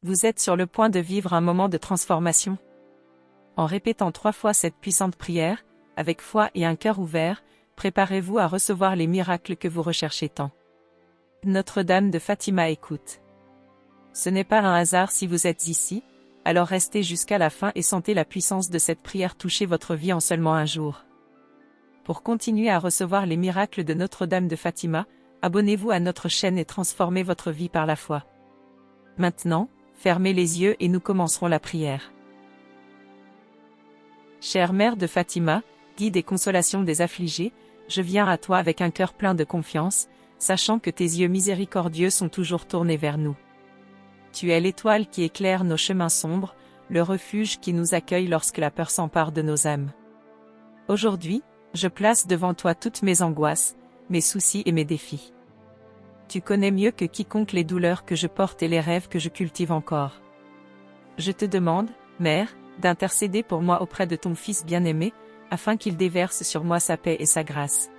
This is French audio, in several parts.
Vous êtes sur le point de vivre un moment de transformation. En répétant 3 fois cette puissante prière, avec foi et un cœur ouvert, préparez-vous à recevoir les miracles que vous recherchez tant. Notre-Dame de Fatima écoute. Ce n'est pas un hasard si vous êtes ici, alors restez jusqu'à la fin et sentez la puissance de cette prière toucher votre vie en seulement un jour. Pour continuer à recevoir les miracles de Notre-Dame de Fatima, abonnez-vous à notre chaîne et transformez votre vie par la foi. Maintenant, fermez les yeux et nous commencerons la prière. Chère Mère de Fatima, guide et consolation des affligés, je viens à toi avec un cœur plein de confiance, sachant que tes yeux miséricordieux sont toujours tournés vers nous. Tu es l'étoile qui éclaire nos chemins sombres, le refuge qui nous accueille lorsque la peur s'empare de nos âmes. Aujourd'hui, je place devant toi toutes mes angoisses, mes soucis et mes défis. Tu connais mieux que quiconque les douleurs que je porte et les rêves que je cultive encore. Je te demande, Mère, d'intercéder pour moi auprès de ton Fils bien-aimé, afin qu'il déverse sur moi sa paix et sa grâce.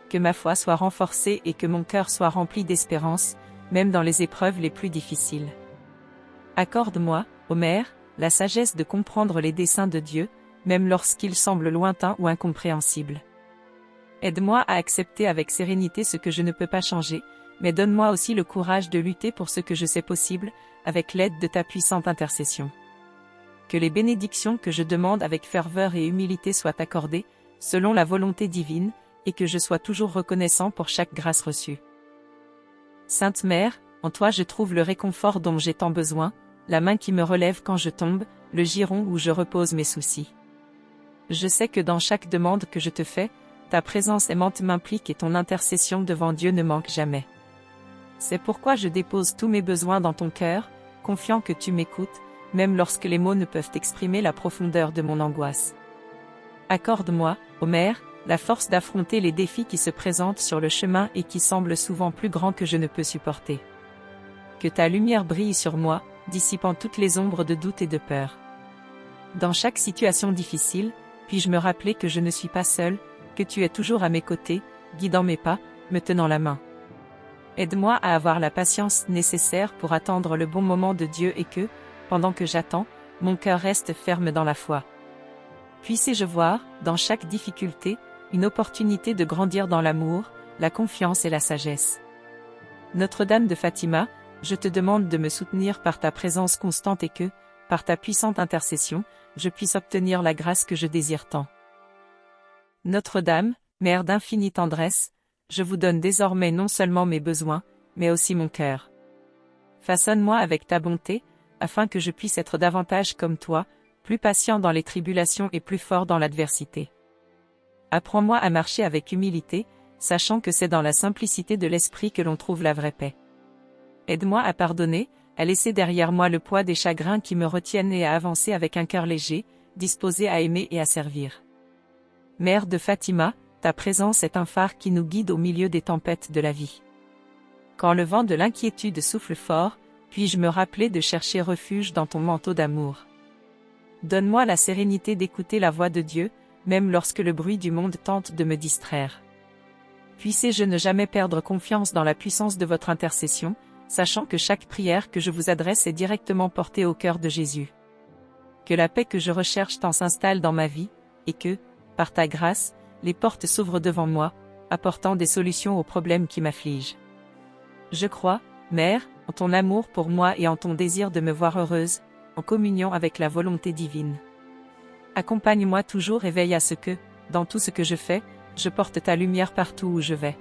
Que ma foi soit renforcée et que mon cœur soit rempli d'espérance, même dans les épreuves les plus difficiles. Accorde-moi, ô Mère, la sagesse de comprendre les desseins de Dieu, même lorsqu'ils semblent lointains ou incompréhensibles. Aide-moi à accepter avec sérénité ce que je ne peux pas changer, mais donne-moi aussi le courage de lutter pour ce que je sais possible, avec l'aide de ta puissante intercession. Que les bénédictions que je demande avec ferveur et humilité soient accordées, selon la volonté divine, et que je sois toujours reconnaissant pour chaque grâce reçue. Sainte Mère, en toi je trouve le réconfort dont j'ai tant besoin, la main qui me relève quand je tombe, le giron où je repose mes soucis. Je sais que dans chaque demande que je te fais, ta présence aimante m'implique et ton intercession devant Dieu ne manque jamais. C'est pourquoi je dépose tous mes besoins dans ton cœur, confiant que tu m'écoutes, même lorsque les mots ne peuvent exprimer la profondeur de mon angoisse. Accorde-moi, ô Mère, la force d'affronter les défis qui se présentent sur le chemin et qui semblent souvent plus grands que je ne peux supporter. Que ta lumière brille sur moi, dissipant toutes les ombres de doute et de peur. Dans chaque situation difficile, puis-je me rappeler que je ne suis pas seule, que tu es toujours à mes côtés, guidant mes pas, me tenant la main. Aide-moi à avoir la patience nécessaire pour attendre le bon moment de Dieu et que, pendant que j'attends, mon cœur reste ferme dans la foi. Puissé-je voir, dans chaque difficulté, une opportunité de grandir dans l'amour, la confiance et la sagesse. Notre-Dame de Fatima, je te demande de me soutenir par ta présence constante et que, par ta puissante intercession, je puisse obtenir la grâce que je désire tant. Notre-Dame, Mère d'infinie tendresse, je vous donne désormais non seulement mes besoins, mais aussi mon cœur. Façonne-moi avec ta bonté, afin que je puisse être davantage comme toi, plus patient dans les tribulations et plus fort dans l'adversité. Apprends-moi à marcher avec humilité, sachant que c'est dans la simplicité de l'esprit que l'on trouve la vraie paix. Aide-moi à pardonner, à laisser derrière moi le poids des chagrins qui me retiennent et à avancer avec un cœur léger, disposé à aimer et à servir. Mère de Fatima, ta présence est un phare qui nous guide au milieu des tempêtes de la vie. Quand le vent de l'inquiétude souffle fort, puis-je me rappeler de chercher refuge dans ton manteau d'amour. Donne-moi la sérénité d'écouter la voix de Dieu, même lorsque le bruit du monde tente de me distraire. Puissé-je ne jamais perdre confiance dans la puissance de votre intercession, sachant que chaque prière que je vous adresse est directement portée au cœur de Jésus. Que la paix que je recherche tant s'installe dans ma vie, et que, par ta grâce, les portes s'ouvrent devant moi, apportant des solutions aux problèmes qui m'affligent. Je crois, Mère, en ton amour pour moi et en ton désir de me voir heureuse, en communion avec la volonté divine. Accompagne-moi toujours et veille à ce que, dans tout ce que je fais, je porte ta lumière partout où je vais.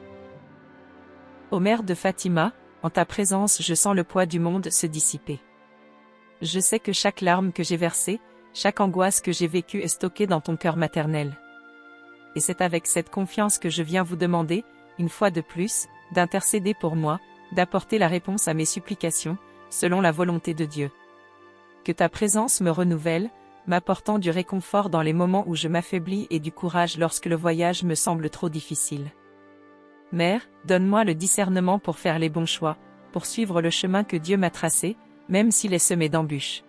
Ô Mère de Fatima, en ta présence je sens le poids du monde se dissiper. Je sais que chaque larme que j'ai versée, chaque angoisse que j'ai vécue est stockée dans ton cœur maternel. Et c'est avec cette confiance que je viens vous demander, une fois de plus, d'intercéder pour moi, d'apporter la réponse à mes supplications, selon la volonté de Dieu. Que ta présence me renouvelle, m'apportant du réconfort dans les moments où je m'affaiblis et du courage lorsque le voyage me semble trop difficile. Mère, donne-moi le discernement pour faire les bons choix, pour suivre le chemin que Dieu m'a tracé, même s'il est semé d'embûches.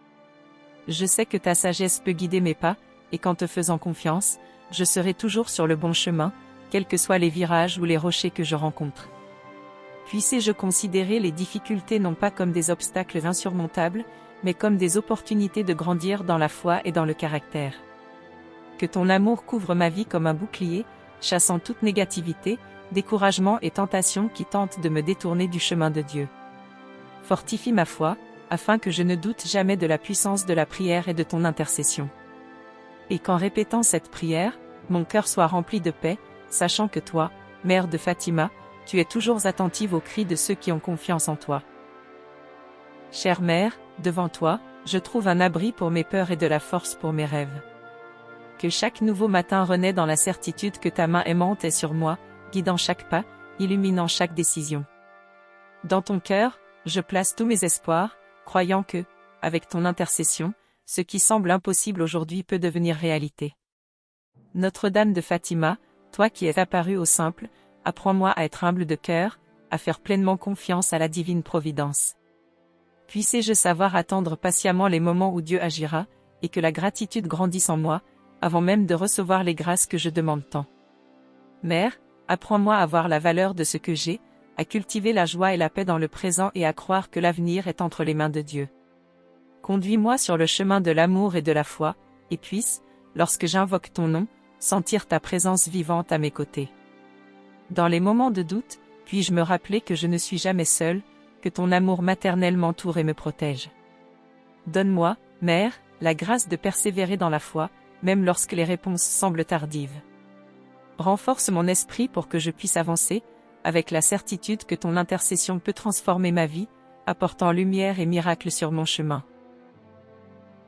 Je sais que ta sagesse peut guider mes pas, et qu'en te faisant confiance, je serai toujours sur le bon chemin, quels que soient les virages ou les rochers que je rencontre. Puissé-je considérer les difficultés non pas comme des obstacles insurmontables, mais comme des opportunités de grandir dans la foi et dans le caractère. Que ton amour couvre ma vie comme un bouclier, chassant toute négativité, découragement et tentation qui tentent de me détourner du chemin de Dieu. Fortifie ma foi, afin que je ne doute jamais de la puissance de la prière et de ton intercession. Et qu'en répétant cette prière, mon cœur soit rempli de paix, sachant que toi, Mère de Fatima, tu es toujours attentive aux cris de ceux qui ont confiance en toi. Chère Mère, devant toi, je trouve un abri pour mes peurs et de la force pour mes rêves. Que chaque nouveau matin renaît dans la certitude que ta main aimante est sur moi, guidant chaque pas, illuminant chaque décision. Dans ton cœur, je place tous mes espoirs, croyant que, avec ton intercession, ce qui semble impossible aujourd'hui peut devenir réalité. Notre-Dame de Fatima, toi qui es apparue au simple, apprends-moi à être humble de cœur, à faire pleinement confiance à la divine providence. Puissé-je savoir attendre patiemment les moments où Dieu agira, et que la gratitude grandisse en moi, avant même de recevoir les grâces que je demande tant. Mère, apprends-moi à voir la valeur de ce que j'ai, à cultiver la joie et la paix dans le présent et à croire que l'avenir est entre les mains de Dieu. Conduis-moi sur le chemin de l'amour et de la foi, et puisse, lorsque j'invoque ton nom, sentir ta présence vivante à mes côtés. Dans les moments de doute, puis-je me rappeler que je ne suis jamais seule, que ton amour maternel m'entoure et me protège. Donne-moi, Mère, la grâce de persévérer dans la foi, même lorsque les réponses semblent tardives. Renforce mon esprit pour que je puisse avancer, avec la certitude que ton intercession peut transformer ma vie, apportant lumière et miracle sur mon chemin.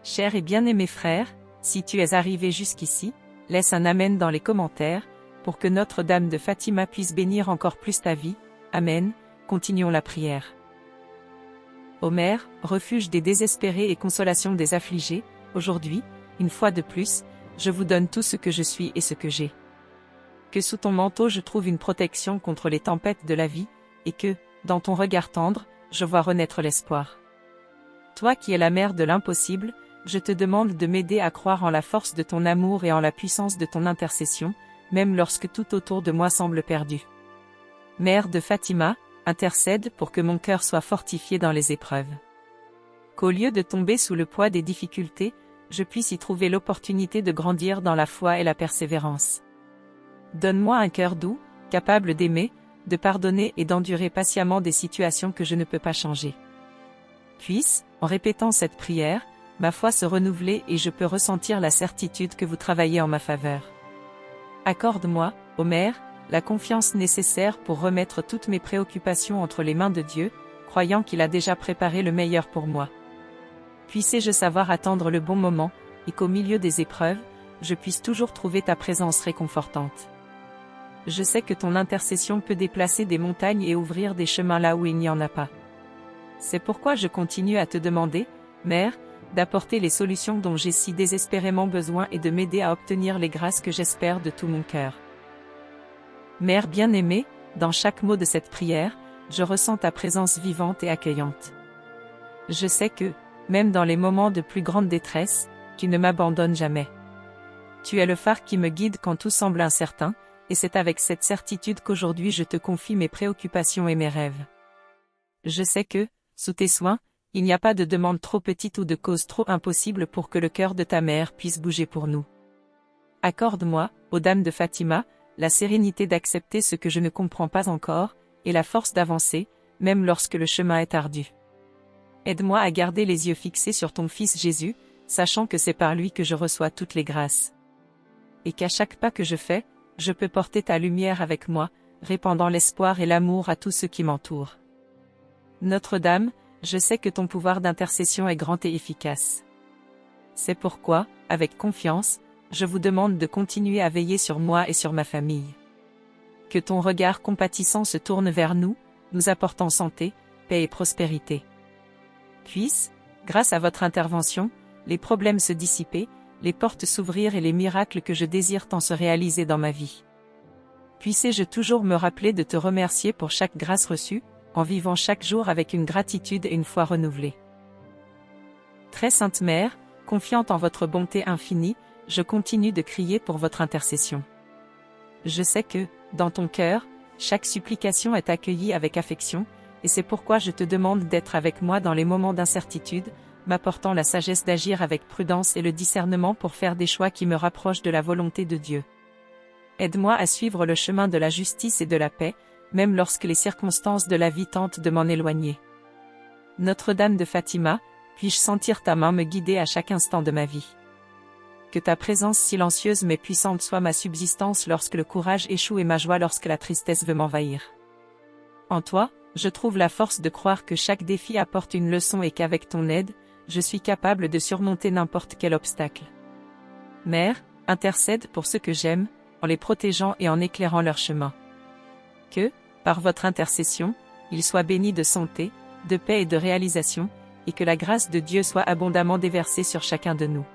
Chers et bien-aimés frères, si tu es arrivé jusqu'ici, laisse un Amen dans les commentaires, pour que Notre-Dame de Fatima puisse bénir encore plus ta vie. Amen. Continuons la prière. Ô Mère, refuge des désespérés et consolation des affligés, aujourd'hui, une fois de plus, je vous donne tout ce que je suis et ce que j'ai. Que sous ton manteau je trouve une protection contre les tempêtes de la vie, et que, dans ton regard tendre, je vois renaître l'espoir. Toi qui es la mère de l'impossible, je te demande de m'aider à croire en la force de ton amour et en la puissance de ton intercession, même lorsque tout autour de moi semble perdu. Mère de Fatima, intercède pour que mon cœur soit fortifié dans les épreuves. Qu'au lieu de tomber sous le poids des difficultés, je puisse y trouver l'opportunité de grandir dans la foi et la persévérance. Donne-moi un cœur doux, capable d'aimer, de pardonner et d'endurer patiemment des situations que je ne peux pas changer. Puisse, en répétant cette prière, ma foi se renouveler et je peux ressentir la certitude que vous travaillez en ma faveur. Accorde-moi, ô Mère, la confiance nécessaire pour remettre toutes mes préoccupations entre les mains de Dieu, croyant qu'il a déjà préparé le meilleur pour moi. Puissé-je savoir attendre le bon moment, et qu'au milieu des épreuves, je puisse toujours trouver ta présence réconfortante. Je sais que ton intercession peut déplacer des montagnes et ouvrir des chemins là où il n'y en a pas. C'est pourquoi je continue à te demander, Mère, d'apporter les solutions dont j'ai si désespérément besoin et de m'aider à obtenir les grâces que j'espère de tout mon cœur. Mère bien-aimée, dans chaque mot de cette prière, je ressens ta présence vivante et accueillante. Je sais que, même dans les moments de plus grande détresse, tu ne m'abandonnes jamais. Tu es le phare qui me guide quand tout semble incertain, et c'est avec cette certitude qu'aujourd'hui je te confie mes préoccupations et mes rêves. Je sais que, sous tes soins, il n'y a pas de demande trop petite ou de cause trop impossible pour que le cœur de ta mère puisse bouger pour nous. Accorde-moi, ô Dame de Fatima, la sérénité d'accepter ce que je ne comprends pas encore, et la force d'avancer, même lorsque le chemin est ardu. Aide-moi à garder les yeux fixés sur ton Fils Jésus, sachant que c'est par lui que je reçois toutes les grâces. Et qu'à chaque pas que je fais, je peux porter ta lumière avec moi, répandant l'espoir et l'amour à tous ceux qui m'entourent. Notre-Dame, je sais que ton pouvoir d'intercession est grand et efficace. C'est pourquoi, avec confiance, je vous demande de continuer à veiller sur moi et sur ma famille. Que ton regard compatissant se tourne vers nous, nous apportant santé, paix et prospérité. Puisse, grâce à votre intervention, les problèmes se dissiper, les portes s'ouvrir et les miracles que je désire tant se réaliser dans ma vie. Puissé-je toujours me rappeler de te remercier pour chaque grâce reçue, en vivant chaque jour avec une gratitude et une foi renouvelée. Très Sainte Mère, confiante en votre bonté infinie, je continue de crier pour votre intercession. Je sais que, dans ton cœur, Chaque supplication est accueillie avec affection, et c'est pourquoi je te demande d'être avec moi dans les moments d'incertitude, m'apportant la sagesse d'agir avec prudence et le discernement pour faire des choix qui me rapprochent de la volonté de Dieu. Aide-moi à suivre le chemin de la justice et de la paix, même lorsque les circonstances de la vie tentent de m'en éloigner. Notre-Dame de Fatima, puis-je sentir ta main me guider à chaque instant de ma vie? Que ta présence silencieuse mais puissante soit ma subsistance lorsque le courage échoue et ma joie lorsque la tristesse veut m'envahir. En toi, je trouve la force de croire que chaque défi apporte une leçon et qu'avec ton aide, je suis capable de surmonter n'importe quel obstacle. Mère, intercède pour ceux que j'aime, en les protégeant et en éclairant leur chemin. Que, par votre intercession, ils soient bénis de santé, de paix et de réalisation, et que la grâce de Dieu soit abondamment déversée sur chacun de nous.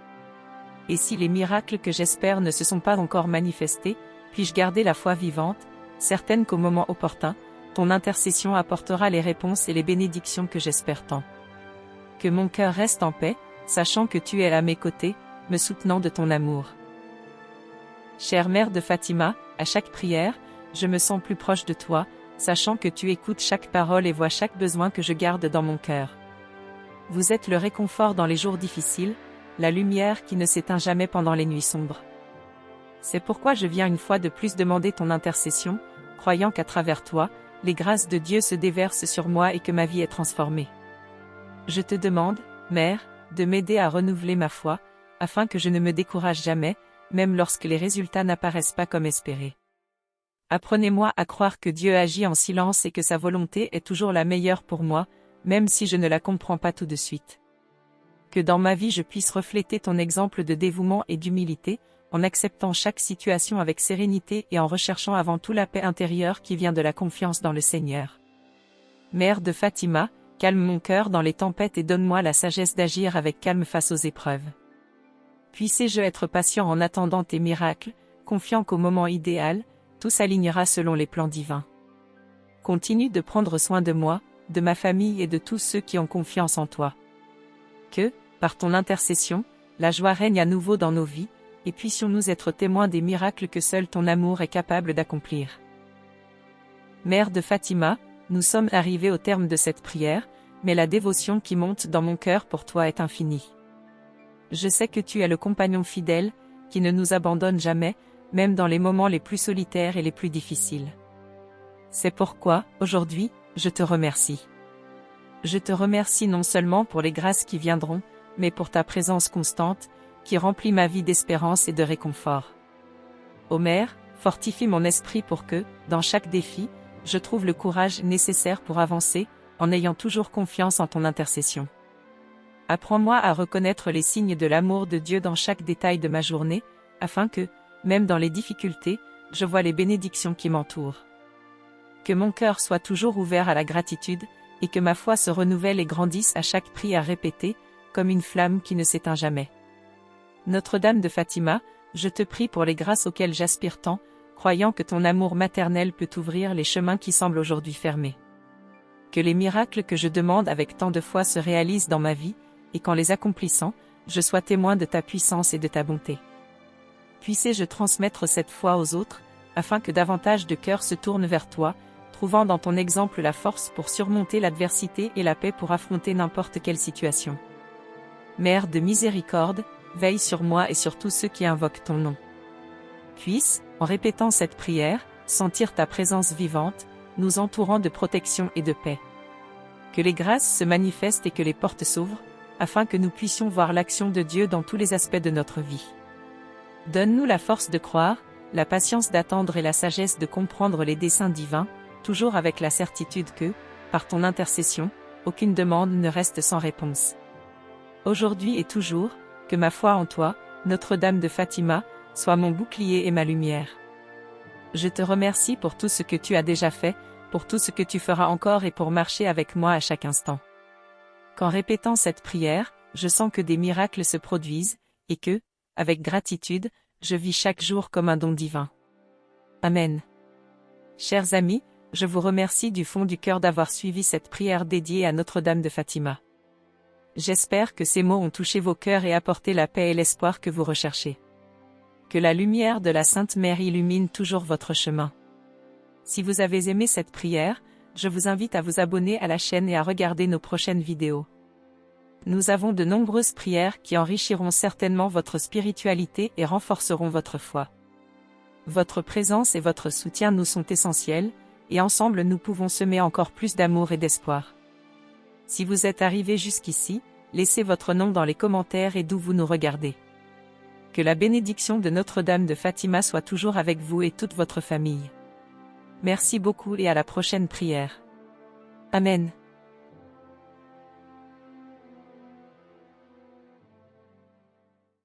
Et si les miracles que j'espère ne se sont pas encore manifestés, puis-je garder la foi vivante, certaine qu'au moment opportun, ton intercession apportera les réponses et les bénédictions que j'espère tant. Que mon cœur reste en paix, sachant que tu es à mes côtés, me soutenant de ton amour. Chère Mère de Fatima, à chaque prière, je me sens plus proche de toi, sachant que tu écoutes chaque parole et vois chaque besoin que je garde dans mon cœur. Vous êtes le réconfort dans les jours difficiles, la lumière qui ne s'éteint jamais pendant les nuits sombres. C'est pourquoi je viens une fois de plus demander ton intercession, croyant qu'à travers toi, les grâces de Dieu se déversent sur moi et que ma vie est transformée. Je te demande, Mère, de m'aider à renouveler ma foi, afin que je ne me décourage jamais, même lorsque les résultats n'apparaissent pas comme espéré. Apprenez-moi à croire que Dieu agit en silence et que sa volonté est toujours la meilleure pour moi, même si je ne la comprends pas tout de suite. Que dans ma vie je puisse refléter ton exemple de dévouement et d'humilité, en acceptant chaque situation avec sérénité et en recherchant avant tout la paix intérieure qui vient de la confiance dans le Seigneur. Mère de Fatima, calme mon cœur dans les tempêtes et donne-moi la sagesse d'agir avec calme face aux épreuves. Puissé-je être patient en attendant tes miracles, confiant qu'au moment idéal, tout s'alignera selon les plans divins. Continue de prendre soin de moi, de ma famille et de tous ceux qui ont confiance en toi. Que, par ton intercession, la joie règne à nouveau dans nos vies, et puissions-nous être témoins des miracles que seul ton amour est capable d'accomplir. Mère de Fatima, nous sommes arrivés au terme de cette prière, mais la dévotion qui monte dans mon cœur pour toi est infinie. Je sais que tu es le compagnon fidèle, qui ne nous abandonne jamais, même dans les moments les plus solitaires et les plus difficiles. C'est pourquoi, aujourd'hui, je te remercie. Je te remercie non seulement pour les grâces qui viendront, mais pour ta présence constante, qui remplit ma vie d'espérance et de réconfort. Ô Mère, fortifie mon esprit pour que, dans chaque défi, je trouve le courage nécessaire pour avancer, en ayant toujours confiance en ton intercession. Apprends-moi à reconnaître les signes de l'amour de Dieu dans chaque détail de ma journée, afin que, même dans les difficultés, je vois les bénédictions qui m'entourent. Que mon cœur soit toujours ouvert à la gratitude, et que ma foi se renouvelle et grandisse à chaque prière répétée, comme une flamme qui ne s'éteint jamais. Notre-Dame de Fatima, je te prie pour les grâces auxquelles j'aspire tant, croyant que ton amour maternel peut ouvrir les chemins qui semblent aujourd'hui fermés. Que les miracles que je demande avec tant de foi se réalisent dans ma vie, et qu'en les accomplissant, je sois témoin de ta puissance et de ta bonté. Puissé-je transmettre cette foi aux autres, afin que davantage de cœurs se tournent vers toi, trouvant dans ton exemple la force pour surmonter l'adversité et la paix pour affronter n'importe quelle situation. Mère de miséricorde, veille sur moi et sur tous ceux qui invoquent ton nom. Puisse, en répétant cette prière, sentir ta présence vivante, nous entourant de protection et de paix. Que les grâces se manifestent et que les portes s'ouvrent, afin que nous puissions voir l'action de Dieu dans tous les aspects de notre vie. Donne-nous la force de croire, la patience d'attendre et la sagesse de comprendre les desseins divins, toujours avec la certitude que, par ton intercession, aucune demande ne reste sans réponse. Aujourd'hui et toujours, que ma foi en toi, Notre-Dame de Fatima, soit mon bouclier et ma lumière. Je te remercie pour tout ce que tu as déjà fait, pour tout ce que tu feras encore et pour marcher avec moi à chaque instant. Qu'en répétant cette prière, je sens que des miracles se produisent, et que, avec gratitude, je vis chaque jour comme un don divin. Amen. Chers amis, je vous remercie du fond du cœur d'avoir suivi cette prière dédiée à Notre-Dame de Fatima. J'espère que ces mots ont touché vos cœurs et apporté la paix et l'espoir que vous recherchez. Que la lumière de la Sainte Mère illumine toujours votre chemin. Si vous avez aimé cette prière, je vous invite à vous abonner à la chaîne et à regarder nos prochaines vidéos. Nous avons de nombreuses prières qui enrichiront certainement votre spiritualité et renforceront votre foi. Votre présence et votre soutien nous sont essentiels, et ensemble nous pouvons semer encore plus d'amour et d'espoir. Si vous êtes arrivé jusqu'ici, laissez votre nom dans les commentaires et d'où vous nous regardez. Que la bénédiction de Notre-Dame de Fatima soit toujours avec vous et toute votre famille. Merci beaucoup et à la prochaine prière. Amen.